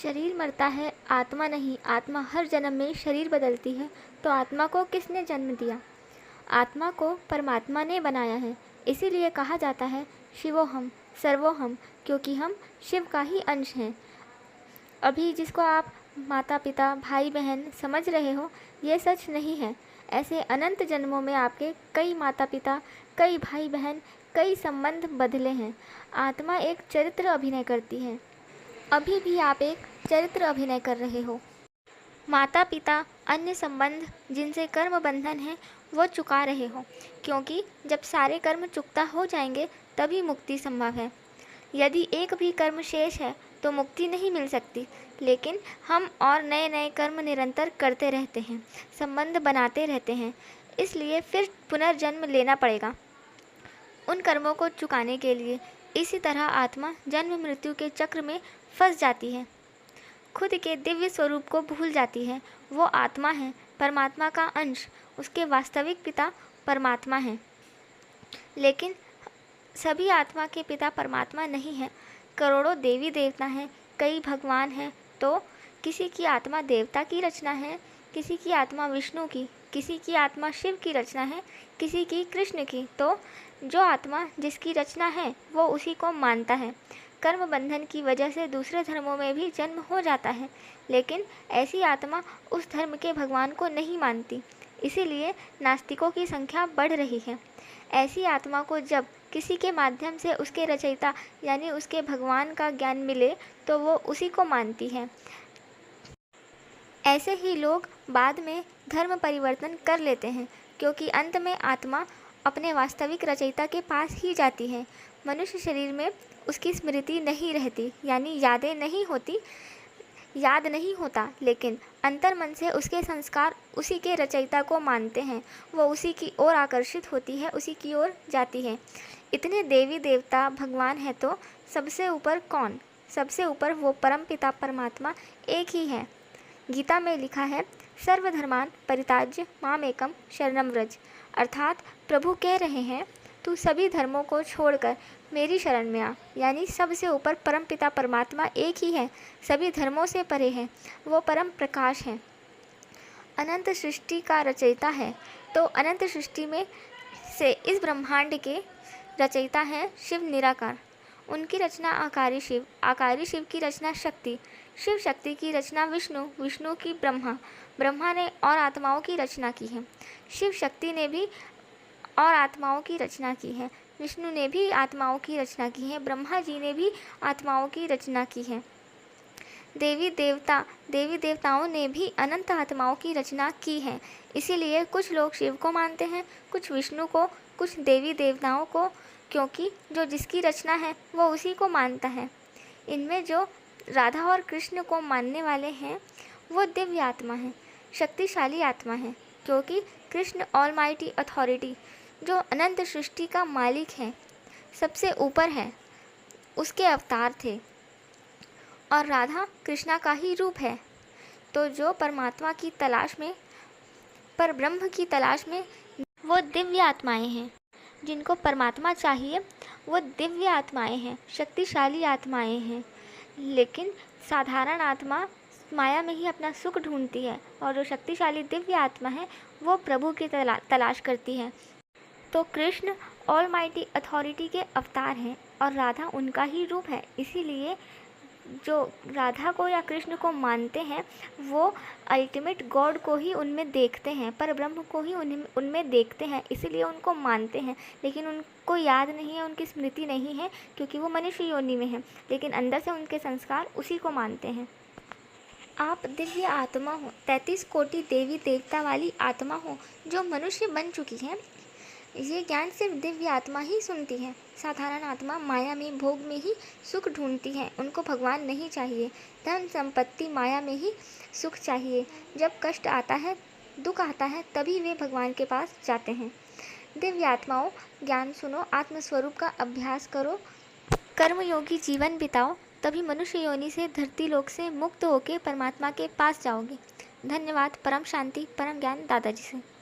शरीर मरता है, आत्मा नहीं। आत्मा हर जन्म में शरीर बदलती है, तो आत्मा को किसने जन्म दिया? आत्मा को परमात्मा ने बनाया है। इसीलिए कहा जाता है शिवोहम सर्वोहम, क्योंकि हम शिव का ही अंश हैं। अभी जिसको आप माता पिता भाई बहन समझ रहे हो, ये सच नहीं है। ऐसे अनंत जन्मों में आपके कई माता पिता, कई भाई बहन, कई संबंध बदले हैं। आत्मा एक चरित्र अभिनय करती है। अभी भी आप एक चरित्र अभिनय कर रहे हो। माता पिता, अन्य संबंध जिनसे कर्म बंधन है, वो चुका रहे हो, क्योंकि जब सारे कर्म चुकता हो जाएंगे तभी मुक्ति संभव है। यदि एक भी कर्म शेष है तो मुक्ति नहीं मिल सकती। लेकिन हम और नए नए कर्म निरंतर करते रहते हैं, संबंध बनाते रहते हैं, इसलिए फिर पुनर्जन्म लेना पड़ेगा उन कर्मों को चुकाने के लिए। इसी तरह आत्मा जन्म मृत्यु के चक्र में फंस जाती है, खुद के दिव्य स्वरूप को भूल जाती है। वो आत्मा है, परमात्मा का अंश, उसके वास्तविक पिता परमात्मा है। लेकिन सभी आत्मा के पिता परमात्मा नहीं है। करोड़ों देवी देवता हैं, कई भगवान हैं, तो किसी की आत्मा देवता की रचना है, किसी की आत्मा विष्णु की, किसी की आत्मा शिव की रचना है, किसी की कृष्ण की। तो जो आत्मा जिसकी रचना है वो उसी को मानता है। कर्म बंधन की वजह से दूसरे धर्मों में भी जन्म हो जाता है, लेकिन ऐसी आत्मा उस धर्म के भगवान को नहीं मानती। इसीलिए नास्तिकों की संख्या बढ़ रही है। ऐसी आत्मा को जब किसी के माध्यम से उसके रचयिता यानी उसके भगवान का ज्ञान मिले तो वो उसी को मानती है। ऐसे ही लोग बाद में धर्म परिवर्तन कर लेते हैं, क्योंकि अंत में आत्मा अपने वास्तविक रचयिता के पास ही जाती है। मनुष्य शरीर में उसकी स्मृति नहीं रहती, यानी यादें नहीं होती, याद नहीं होता, लेकिन अंतर्मन से उसके संस्कार उसी के रचयिता को मानते हैं। वो उसी की ओर आकर्षित होती है, उसी की ओर जाती है। इतने देवी देवता भगवान है तो सबसे ऊपर कौन? सबसे ऊपर वो परमपिता परमात्मा एक ही है। गीता में लिखा है, सर्वधर्मान परित्याज्य मामेकम शरणं व्रज। अर्थात प्रभु कह रहे हैं, तू सभी धर्मों को छोड़कर मेरी शरण में आ। यानी सबसे ऊपर परमपिता परमात्मा एक ही है, सभी धर्मों से परे है, वो परम प्रकाश है, अनंत सृष्टि का रचयिता है। तो अनंत सृष्टि में से इस ब्रह्मांड के रचयिता हैं शिव निराकार। उनकी रचना आकारी शिव, आकारी शिव की रचना शक्ति, शिव शक्ति की रचना विष्णु, विष्णु की ब्रह्मा, ब्रह्मा ने और आत्माओं की रचना की है। शिव शक्ति ने भी और आत्माओं की रचना की है, विष्णु ने भी आत्माओं की रचना की है, ब्रह्मा जी ने भी आत्माओं की रचना की है। देवी देवताओं ने भी अनंत आत्माओं की रचना की है। इसीलिए कुछ लोग शिव को मानते हैं, कुछ विष्णु को, कुछ देवी देवताओं को, क्योंकि जो जिसकी रचना है वो उसी को मानता है। इनमें जो राधा और कृष्ण को मानने वाले हैं वो दिव्य आत्मा है, शक्तिशाली आत्मा है, क्योंकि कृष्ण ऑलमाइटी अथॉरिटी जो अनंत सृष्टि का मालिक है, सबसे ऊपर है, उसके अवतार थे, और राधा कृष्णा का ही रूप है। तो जो परमात्मा की तलाश में, पर ब्रह्म की तलाश में, वो दिव्य आत्माएं हैं। जिनको परमात्मा चाहिए वो दिव्य आत्माएं हैं, शक्तिशाली आत्माएं हैं। लेकिन साधारण आत्मा माया में ही अपना सुख ढूंढती है, और जो शक्तिशाली दिव्य आत्मा है वो प्रभु की तलाश करती है। तो कृष्ण ऑलमाइटी अथॉरिटी के अवतार हैं और राधा उनका ही रूप है। इसीलिए जो राधा को या कृष्ण को मानते हैं वो अल्टीमेट गॉड को ही उनमें देखते हैं, पर ब्रह्म को ही उनमें देखते हैं, इसीलिए उनको मानते हैं। लेकिन उनको याद नहीं है, उनकी स्मृति नहीं है, क्योंकि वो मनुष्य योनि में है, लेकिन अंदर से उनके संस्कार उसी को मानते हैं। आप दिव्य आत्मा हो, 33 कोटि देवी देवता वाली आत्मा हो जो मनुष्य बन चुकी है। ये ज्ञान सिर्फ दिव्य आत्मा ही सुनती है। साधारण आत्मा माया में, भोग में ही सुख ढूंढती है, उनको भगवान नहीं चाहिए। धन संपत्ति माया में ही सुख चाहिए। जब कष्ट आता है, दुख आता है, तभी वे भगवान के पास जाते हैं। दिव्य आत्माओं, ज्ञान सुनो, आत्मस्वरूप का अभ्यास करो, कर्मयोगी जीवन बिताओ, तभी मनुष्य योनि से, धरती लोक से मुक्त होकर परमात्मा के पास जाओगे। धन्यवाद। परम शांति, परम ज्ञान दादाजी से।